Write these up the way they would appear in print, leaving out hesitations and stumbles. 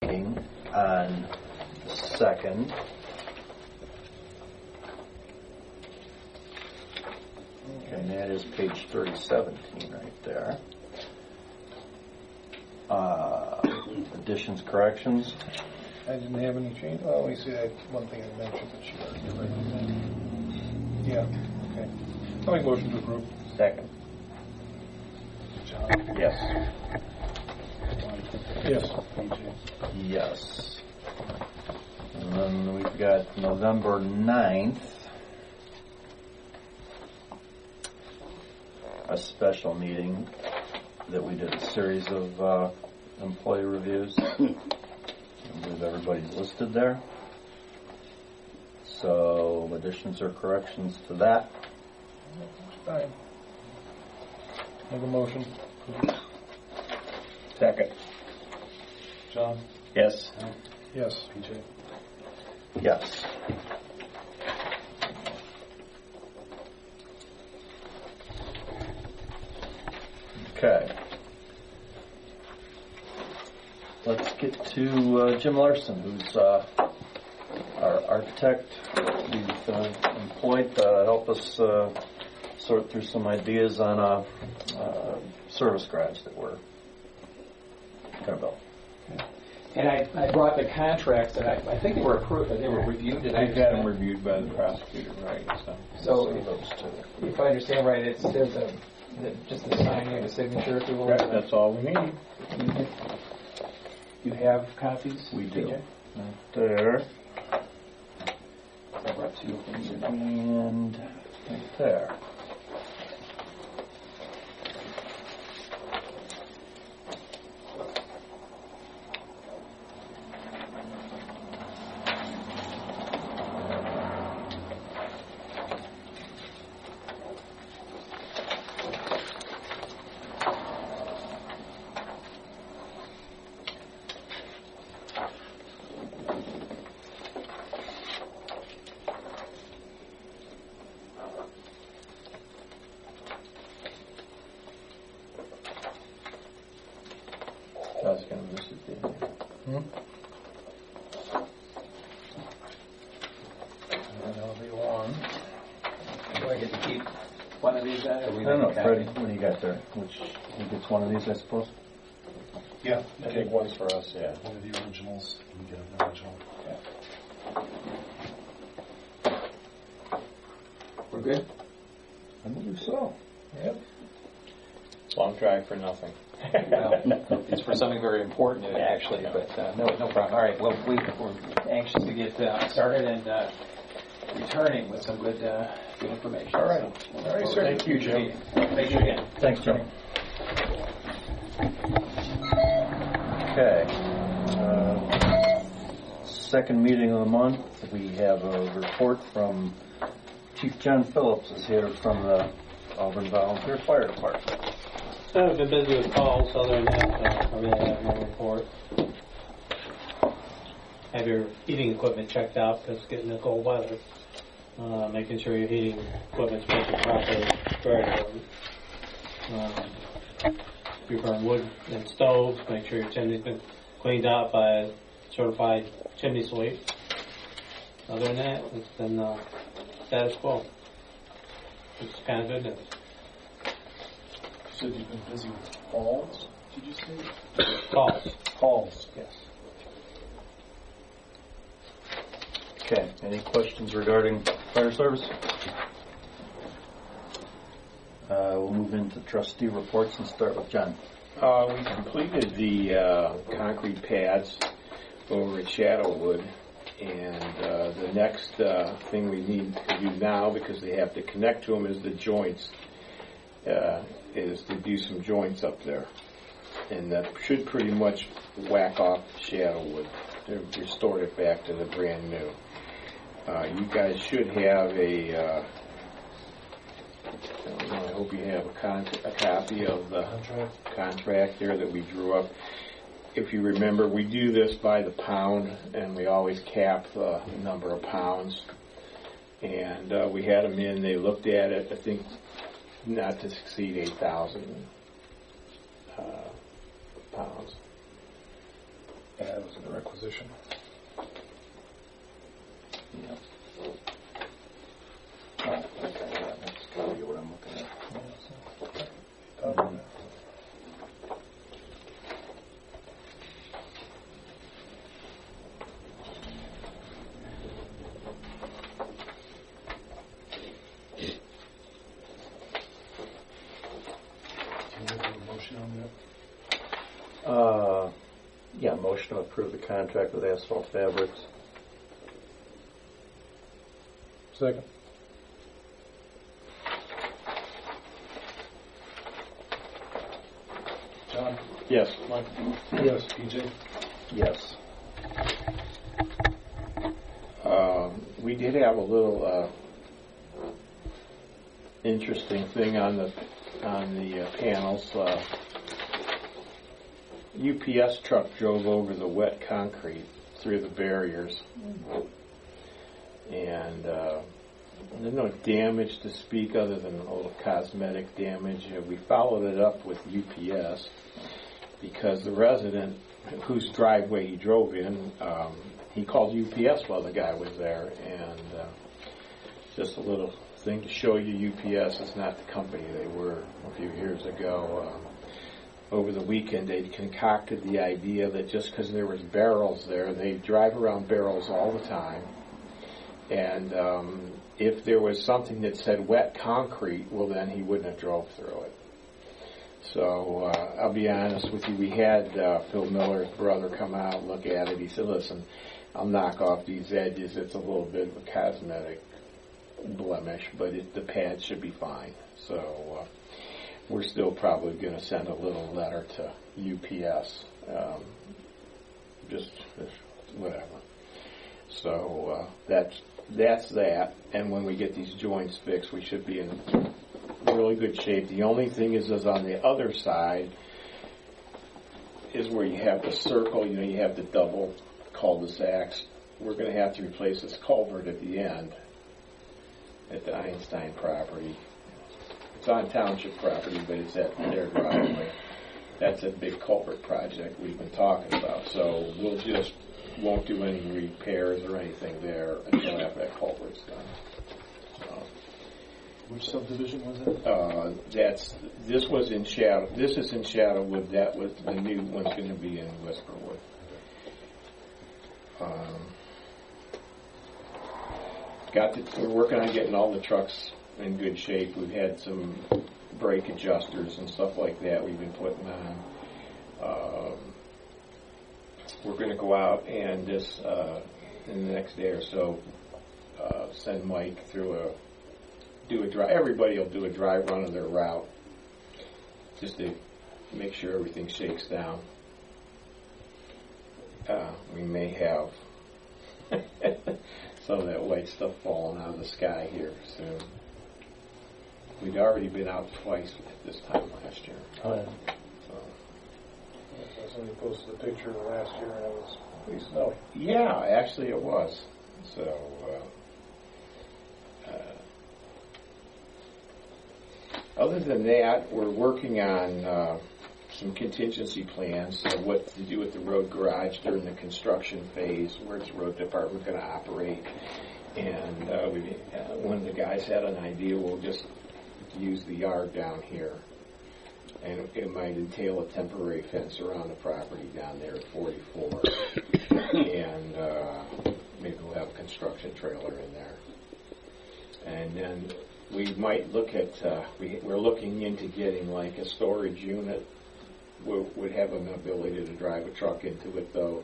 meeting on the 2nd. And that is page 3017 right there. Additions, corrections. I didn't have any change. Well, let me see that one thing I mentioned that she already corrected. Yeah, okay. I'll make a motion to approve. Second. John? Yes. Yes. Yes. And then we've got November 9th, a special meeting that we did a series of employee reviews. I believe everybody's listed there. So additions or corrections to that? Fine. Make a motion. Second. John? Yes. Yes. PJ? Yes. Okay. Let's get to Jim Larson, who's our architect. We've employed to help us sort through some ideas on a service garage that we're going to build. And I brought the contracts that I think they were approved, they were reviewed. They've had them reviewed by the prosecutor, right? So those two. if I understand right, there's just the signing and the signature, if you will. Right, that's all we need. You have copies? We do. PJ? Right there. I brought two of them. And right there. I was going to miss it, didn't you? That'll be one. Do I get to keep one of these then? Or we I don't know, make a Freddie, copy? what do you got there? Who gets one of these, I suppose? Yeah. I think one's for us, yeah. One of the originals. We get an original. We're good? I believe so. Yep. Long drive for nothing. Well, it's for something very important, actually, but no problem. All right, well, we're anxious to get started and returning with some good information. All right. So, All right, sir. Thank you, Jim. Thank you again. Thanks, Jim. Okay. Second meeting of the month, we have a report from Chief John Phillips is here from the Auburn Volunteer Fire Department. I've been busy with calls, other than that, I really have no report. Have your heating equipment checked out because it's getting the cold weather. Making sure your heating equipment's working properly, very important. If you burn wood and stoves, make sure your chimney's been cleaned out by a certified chimney sweep. Other than that, it's been status quo. It's kind of good news. So you've been busy with calls, did you say? Calls. Calls. Yes. Okay, any questions regarding fire service? We'll move into trustee reports and start with John. We completed the concrete pads over at Shadowwood, and the next thing we need to do now, because they have to connect to them, is the joints. Is to do some joints up there, and that should pretty much whack off Shadowwood to restore it back to the brand new. You guys should have I hope you have a copy of the contract there that we drew up. If you remember, we do this by the pound, and we always cap the number of pounds. And we had them in, they looked at it, I think not to exceed 8,000 pounds. Yeah, it was a requisition. Yeah. Oh, okay, yeah, that's probably what I'm looking at. Motion on that? Yeah, motion to approve the contract with Asphalt Fabrics. Second. John? Yes. Mike? Yes. PJ? Yes. We did have a little interesting thing on the panels. UPS truck drove over the wet concrete through the barriers, and there's no damage to speak other than a little cosmetic damage. We followed it up with UPS because the resident whose driveway he drove in, he called UPS while the guy was there, and just a little thing to show you UPS is not the company they were a few years ago. Over the weekend, they concocted the idea that just because there was barrels there, they drive around barrels all the time, and if there was something that said wet concrete, well, then he wouldn't have drove through it. So I'll be honest with you, we had Phil Miller's brother come out and look at it. He said, listen, I'll knock off these edges. It's a little bit of a cosmetic blemish, but the pad should be fine. So we're still probably going to send a little letter to UPS, just whatever. So that's that. And when we get these joints fixed, we should be in really good shape. The only thing is on the other side is where you have the circle. You have the double cul-de-sacs. We're going to have to replace this culvert at the end at the Einstein property. It's on township property, but it's at their driveway. That's a big culvert project we've been talking about. So we'll just won't do any repairs or anything there until after that culvert's done. Which subdivision was it? This was in Shadow. This is in Shadowwood. That was the new one's going to be in Whisperwood. We're working on getting all the trucks in good shape. We've had some brake adjusters and stuff like that we've been putting on. We're going to go out and this in the next day or so send Mike through everybody will do a dry run of their route just to make sure everything shakes down. We may have some of that white stuff falling out of the sky here soon. We'd already been out twice at this time last year. Oh, yeah. So somebody posted a picture of last year and it was pretty snowy. Yeah, actually it was. So, other than that, we're working on some contingency plans of what to do with the road garage during the construction phase, where the road department's going to operate. And one of the guys had an idea, we'll just use the yard down here. And it might entail a temporary fence around the property down there at 44. And maybe we'll have a construction trailer in there. And then we might look at, we're looking into getting like a storage unit. Would have an ability to drive a truck into it, though,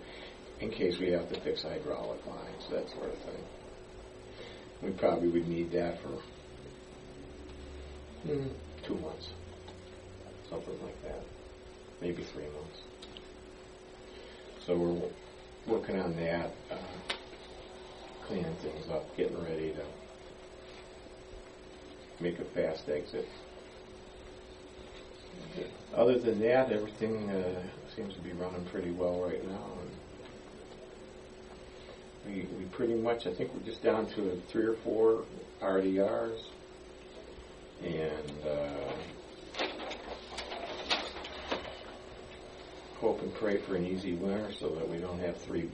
in case we have to fix hydraulic lines, that sort of thing. We probably would need that for 2 months, something like that, maybe 3 months. So we're working on that, cleaning things up, getting ready to make a fast exit. Other than that, everything seems to be running pretty well right now. And we pretty much, I think we're just down to 3 or 4 RDRs. And hope and pray for an easy winter so that we don't have 3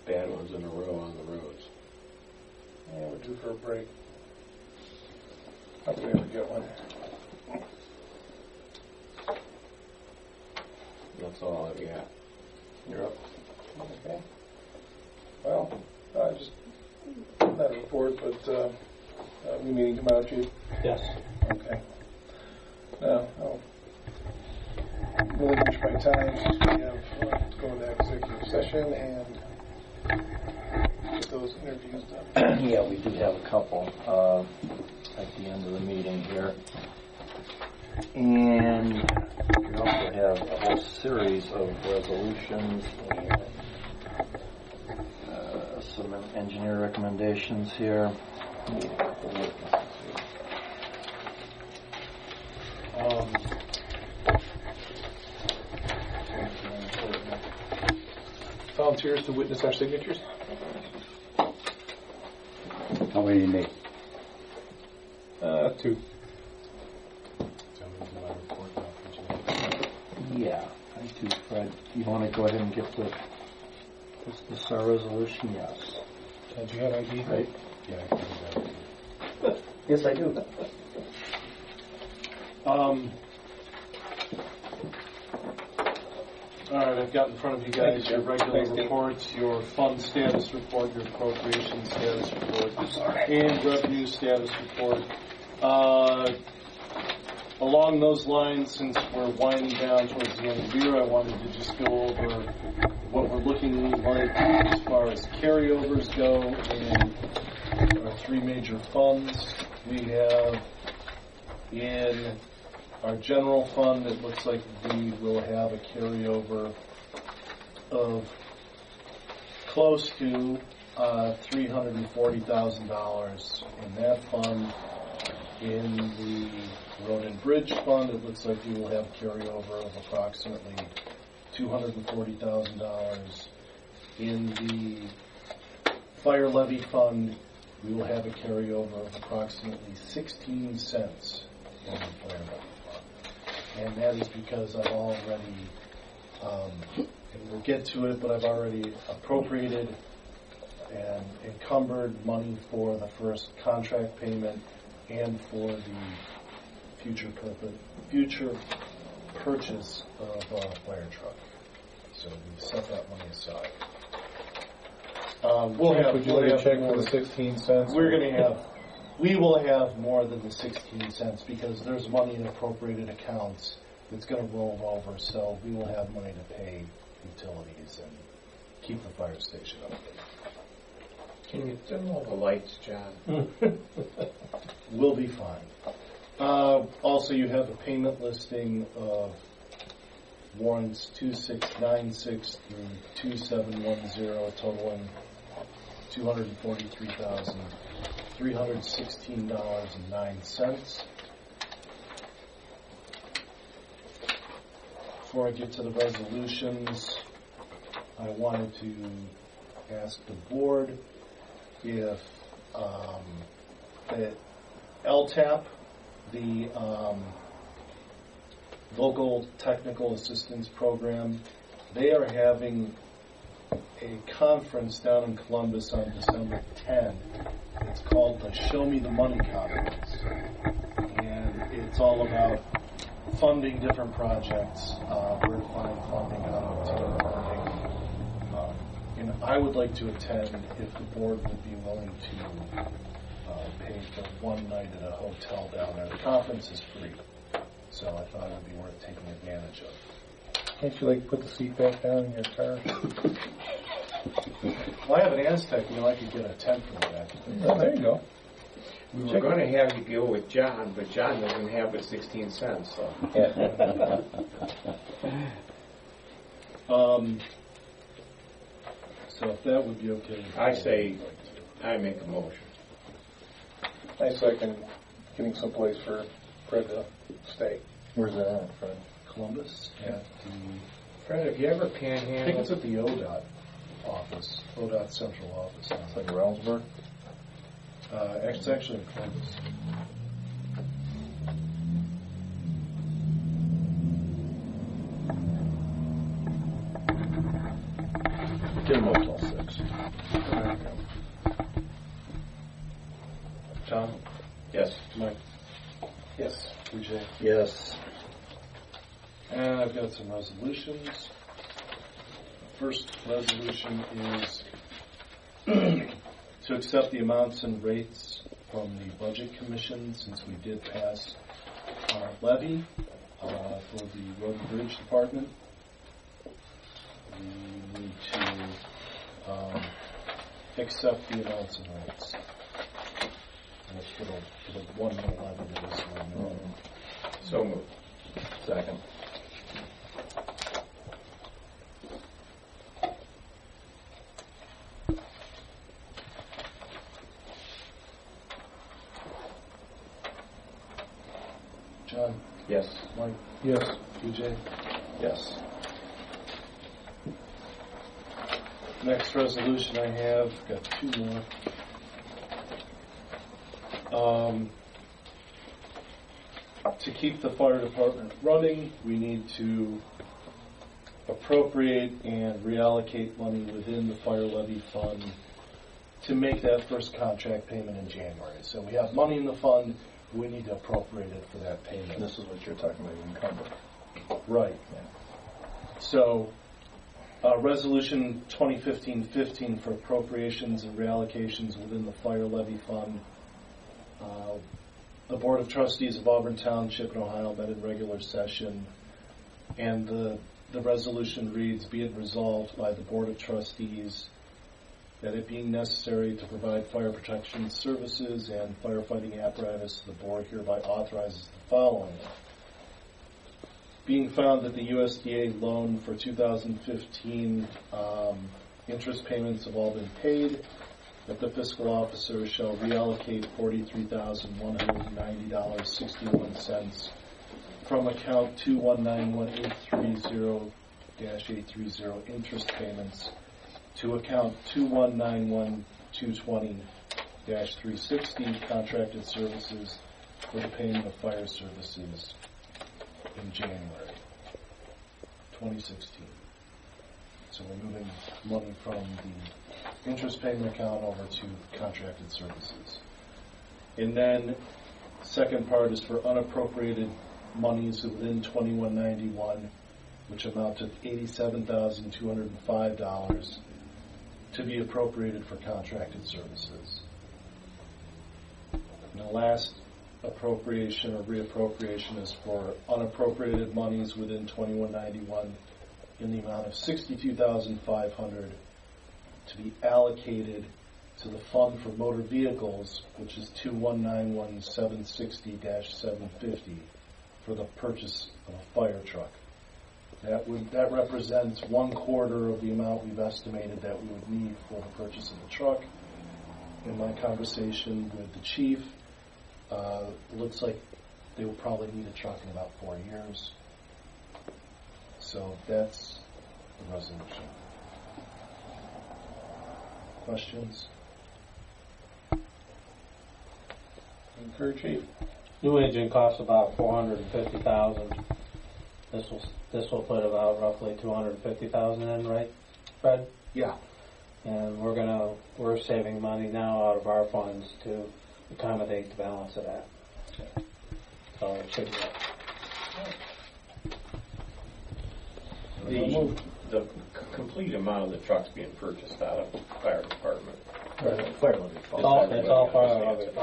bad ones in a row on the roads. Yeah, we're due for a break. How do we ever get one? That's all I've got. You're up. Okay. Well, just not a report, but we meeting tomorrow, Chief? Yes. Okay. Now, I'll relinquish my time since we have to go into executive session and get those interviews done. Yeah, we do have a couple at the end of the meeting here. And we also have a whole series of resolutions and some engineer recommendations here. Volunteers to witness our signatures? How many do you need? 2. Yeah, I do, Fred. You want to go ahead and get this our resolution? Yes. Do you have ID? Right? Yeah, I can do that. Yes, I do. All right, I've got in front of you guys Thank you, your Jim. regular Thanks, Dave. reports, your fund status report, your appropriation status report, and revenue status report. Along those lines, since we're winding down towards the end of the year, I wanted to just go over what we're looking like as far as carryovers go in our 3 major funds. We have in our general fund, it looks like we will have a carryover of close to $340,000 in that fund. In the road and bridge fund, it looks like we will have carryover of approximately $240,000. In the fire levy fund, we will have a carryover of approximately 16 cents in the fire levy fund. And that is because I've already, and we'll get to it, but I've already appropriated and encumbered money for the first contract payment and for the future purchase of a fire truck. So we set that money aside. Would you like to check for the 16 cents? We will have more than the 16 cents because there's money in appropriated accounts that's going to roll over. So we will have money to pay utilities and keep the fire station up. Can you dim all the lights, John? We'll be fine. Also, you have a payment listing of warrants 2696 through 2710, totaling $243,316.09. Before I get to the resolutions, I wanted to ask the board if the LTAP, the Local Technical Assistance Program, they are having a conference down in Columbus on December 10. It's called the Show Me the Money Conference. And it's all about funding different projects, where to find funding, how to obtain funding. And I would like to attend if the board would be willing to pay for one night at a hotel down there. The conference is free, so I thought it would be worth taking advantage of. Can't you put the seat back down in your car? Well, I have an Aztec, I could get a tent for that. Oh, there you go. We were going to have you go with John, but John doesn't have but 16 cents, so. So if that would be okay. I say, I make a motion. I second getting someplace for Fred to stay. Where's that at, Fred? Columbus at the, Fred, have you ever I think panhandled? it's at the ODOT office, ODOT central office. It's like Reynoldsburg? It's actually in Columbus. Didn't move till 6. John? Yes. Mike? Yes. BJ? Yes. And I've got some resolutions. The first resolution is to accept the amounts and rates from the Budget Commission, since we did pass our levy for the Road and Bridge Department. We need to accept the amounts and rates. And it's for the 1 mil levy that is So moved. Second. John? Yes. Mike? Yes. BJ? Yes. Next resolution I have, got 2 more. To keep the fire department running, we need to appropriate and reallocate money within the fire levy fund to make that first contract payment in January. So we have money in the fund, we need to appropriate it for that payment. This is what you're talking about, encumbered. Right. So, Resolution 2015-15 for appropriations and reallocations within the fire levy fund. The Board of Trustees of Auburn Township in Ohio met in regular session, and the resolution reads, be it resolved by the Board of Trustees that it being necessary to provide fire protection services and firefighting apparatus, the board hereby authorizes the following. Being found that the USDA loan for 2015 interest payments have all been paid, that the fiscal officer shall reallocate $43,190.61 from account 2191830-830 interest payments to account 2191220-360 contracted services for the payment of fire services in January 2016. So we're moving money from the interest payment account over to contracted services. And then second part is for unappropriated monies within 2191, which amount to $87,205 to be appropriated for contracted services. And the last appropriation or reappropriation is for unappropriated monies within 2191 in the amount of $62,500 to be allocated to the Fund for Motor Vehicles, which is 2191760-750, for the purchase of a fire truck. That represents 1/4 of the amount we've estimated that we would need for the purchase of the truck. In my conversation with the chief, it looks like they will probably need a truck in about 4 years. So that's the resolution. Questions? Concur, Chief. New engine costs about $450,000. This will put about roughly $250,000 in, right, Fred? Yeah. And we're saving money now out of our funds to accommodate the balance of that. So it should be. The complete amount of the trucks being purchased out of the fire department. Fire levy. It's all part of it.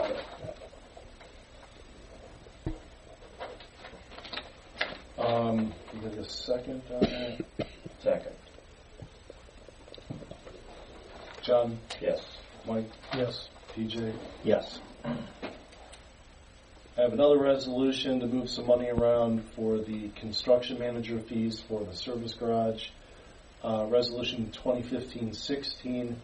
You need a second on that? Second. John? Yes. Mike? Yes. PJ? Yes. I have another resolution to move some money around for the construction manager fees for the service garage. Resolution 2015-16,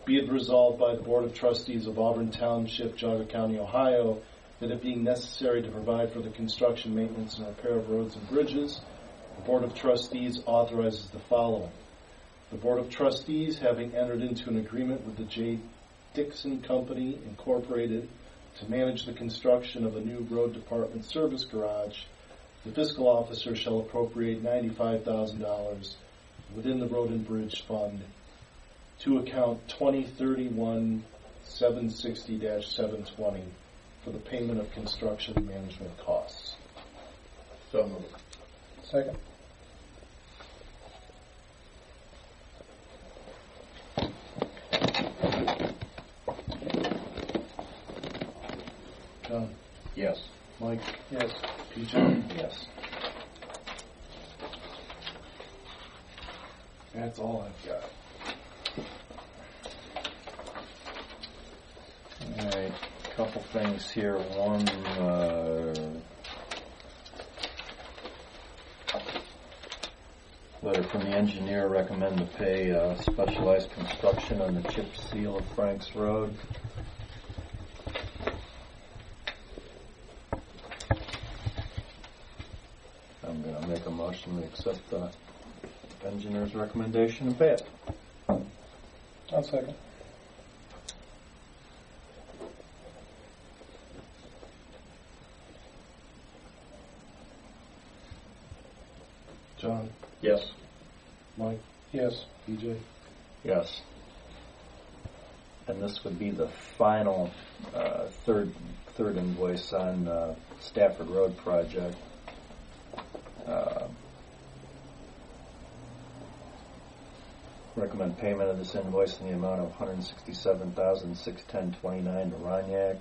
be it resolved by the Board of Trustees of Auburn Township, Geauga County, Ohio, that it being necessary to provide for the construction, maintenance, and repair of roads and bridges, the Board of Trustees authorizes the following. The Board of Trustees, having entered into an agreement with the J. Dixon Company, Incorporated, to manage the construction of a new road department service garage, the fiscal officer shall appropriate $95,000 within the Road and Bridge Fund to account 2031-760-720 for the payment of construction management costs. So moved. Second. John? Yes. Mike? Yes. PJ? Yes. That's all I've got. All right, couple things here. One, letter from the engineer recommend to pay specialized construction on the chip seal of Franks Road. I'm going to make a motion to accept the engineer's recommendation and pay it. I'll second. John? Yes. Mike? Yes. PJ? Yes. And this would be the final third invoice on Stafford Road project. Recommend payment of this invoice in the amount of $167,610.29 to Roniak.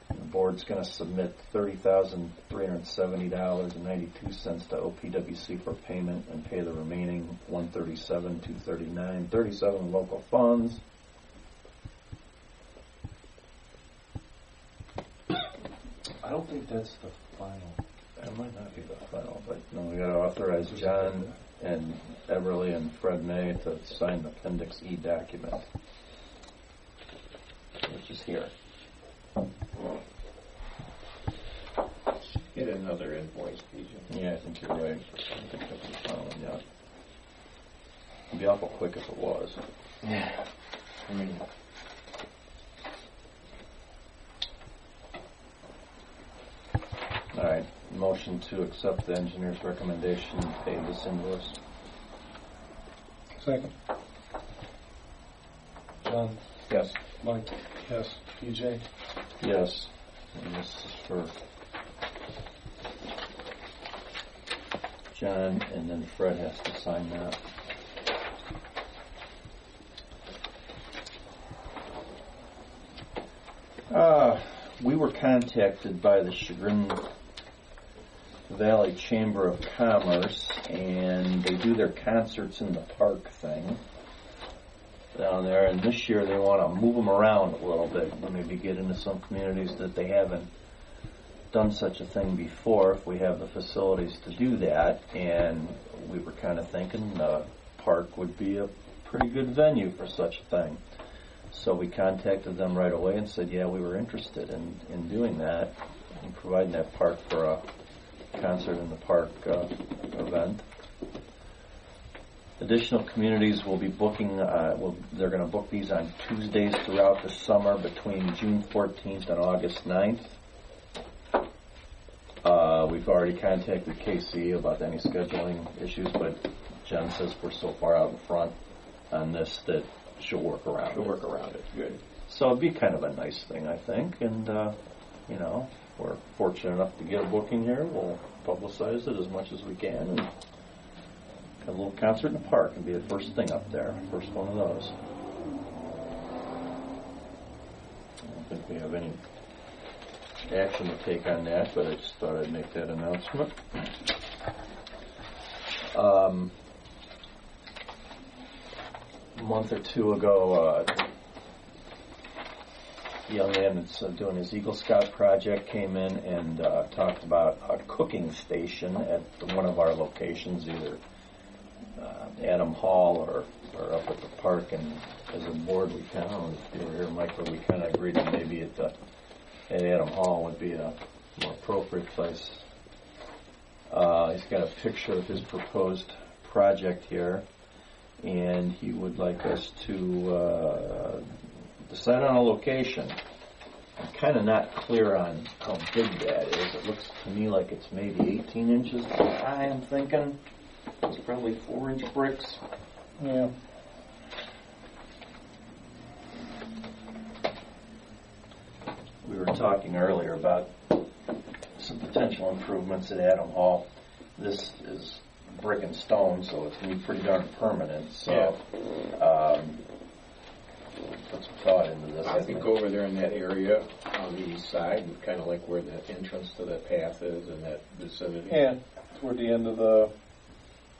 The board's going to submit $30,370.92 to OPWC for payment and pay the remaining $137,239.37 in local funds. I don't think that's the final. That might not be the final, but no, we got to authorize John and Everly and Fred May to sign the Appendix E document, which is here. Get another invoice, PJ. Yeah, I think you're right. I don't think that's the final one yet. It'd be awful quick if it was. Yeah. I mean, All right, motion to accept the engineer's recommendation and pay this invoice. Second. John? Yes. Mike? Yes. PJ? Yes. And this is for John, and then Fred has to sign that. We were contacted by the Chagrin Valley Chamber of Commerce, and they do their concerts in the park thing down there, and this year they want to move them around a little bit and maybe get into some communities that they haven't done such a thing before, if we have the facilities to do that. And we were kind of thinking the park would be a pretty good venue for such a thing. So we contacted them right away and said, yeah, we were interested in doing that and providing that park for a concert in the park event. Additional communities will be booking, they're going to book these on Tuesdays throughout the summer between June 14th and August 9th. We've already contacted KC about any scheduling issues, but Jen says we're so far out in front on this that she'll work around it. Good. So it'd be kind of a nice thing, I think, and we're fortunate enough to get a booking here. We'll publicize it as much as we can and have a little concert in the park and be the first thing up there, first one of those. I don't think we have any action to take on that, but I just thought I'd make that announcement. A month or two ago, a young man that's doing his Eagle Scout project came in and talked about a cooking station at one of our locations, either Adam Hall or up at the park. And as a board, we kind of, if you were here, Michael, we kind of agreed that maybe at Adam Hall would be a more appropriate place. He's got a picture of his proposed project here, and he would like us to decide on a location. I'm kind of not clear on how big that is. It looks to me like it's maybe 18 inches high, I'm thinking. It's probably 4-inch bricks. Yeah. were talking earlier about some potential improvements at Adam Hall. This is brick and stone, so it's going to be pretty darn permanent. So, put some thought into this. I think over there in that area on the east side, kind of like where the entrance to that path is in that vicinity. Yeah, toward the end of the.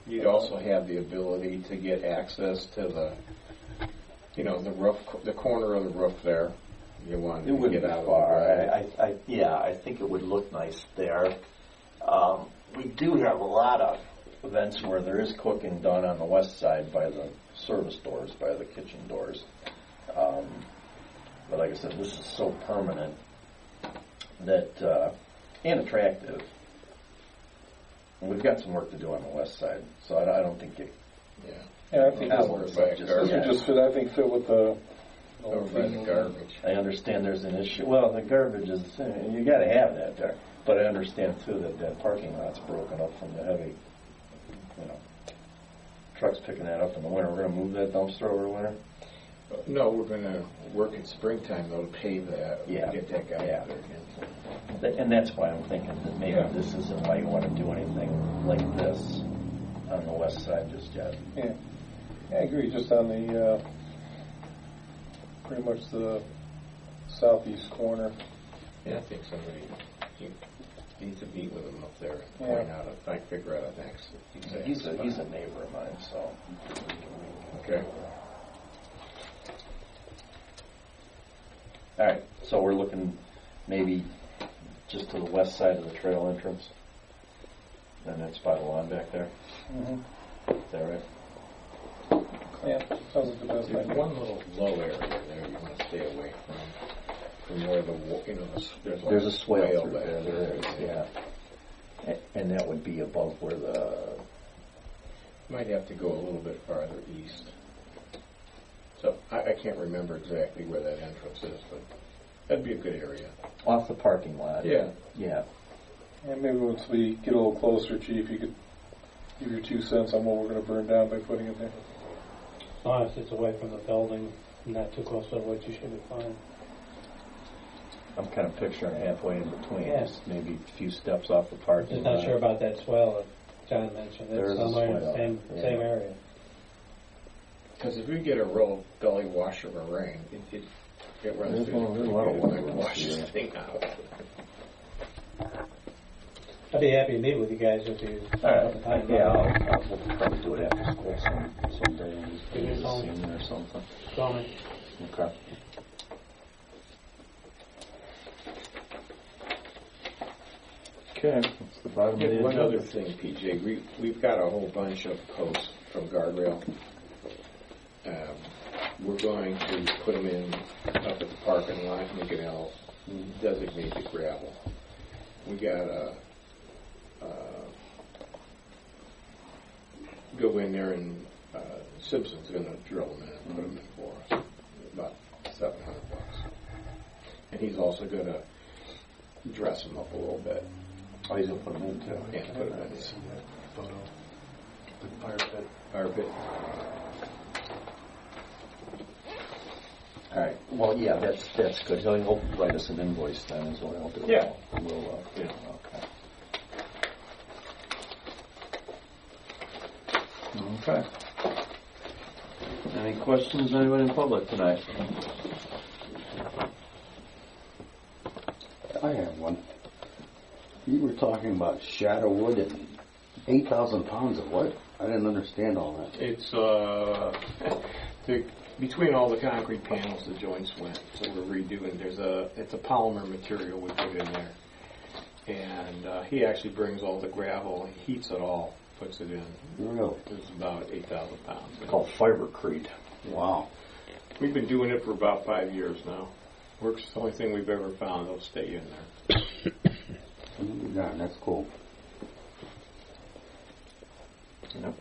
You'd also have the ability to get access to the, the roof, the corner of the roof there. You want It to wouldn't get be out far. of the I think it would look nice there. We do have a lot of events where there is cooking done on the west side by the service doors, by the kitchen doors. But like I said, this is so permanent that and attractive. And we've got some work to do on the west side, so I don't think it. Yeah, I think this Over would by just garbage. fit. I think fit with the. Over by the garbage. I understand there's an issue. Well, the garbage is, you got to have that there. But I understand, too, that that parking lot's broken up from the heavy, trucks picking that up in the winter. We're going to move that dumpster over the winter? No, we're going to work in springtime, though, to pave that. Yeah. Get that guy Yeah. out there again. And that's why I'm thinking that maybe this isn't why you want to do anything like this on the west side just yet. Yeah, I agree. Just on the pretty much the southeast corner. Yeah, I think somebody needs to meet with him up there and point out figure out a next. He's a neighbor of mine, so. Okay. All right, so we're looking maybe just to the west side of the trail entrance. And that spot of lawn back there. Mm-hmm. Is that right? Yeah, sounds like the best There's idea. one little low area there you want to stay away from where There's a swale through back there. There is, yeah. And that would be above where the. Might have to go a little bit farther east. So I can't remember exactly where that entrance is, but that'd be a good area. Off the parking lot. Yeah. Yeah. And maybe once we get a little closer, Chief, you could give your 2 cents on what we're going to burn down by putting it there. As long as it's away from the building, not too close to the woods, you should be fine. I'm kind of picturing halfway in between. Yeah. Just maybe a few steps off the parking Just lot. not sure about that swell that John mentioned. There is It's a somewhere in the swell, same yeah. area. Because if we get a real gully wash of a rain, it runs There's through a lot of water it runs washes through the thing out. I'd be happy to meet with you guys if you All have the right. time. Yeah, we'll probably do it after school someday. Give me a Maybe call. this evening or something. Call me. Okay. Okay, that's the bottom of the One agenda. other thing, PJ, we've got a whole bunch of posts from Guardrail. We're going to put them in up at the parking lot, make it all designated gravel. We got go in there and Simpson's going to drill them in and put them in for us. About $700. And he's also going to dress them up a little bit. Oh, he's going to put them in too. Yeah, put them in his Photo. The fire pit. fire pit. All right. Well, yeah, that's good. He'll write us an invoice then, is what I'll do. Yeah. We'll. Yeah. Okay. Okay. Any questions, anyone in public tonight? I have one. You were talking about shadow wood and 8,000 pounds of what? I didn't understand all that. It's between all the concrete panels, the joints went, so we're redoing. It's a polymer material we put in there, and he actually brings all the gravel, he heats it all, puts it in. Really? It's about 8,000 pounds. It's called fibercrete. Wow. We've been doing it for about 5 years now. Works. The only thing we've ever found that'll stay in there. Yeah, that's cool. Yep.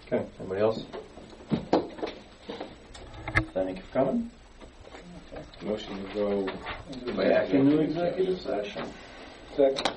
Okay. Anybody else? Thank you for coming. Motion to go Back into executive session. Second.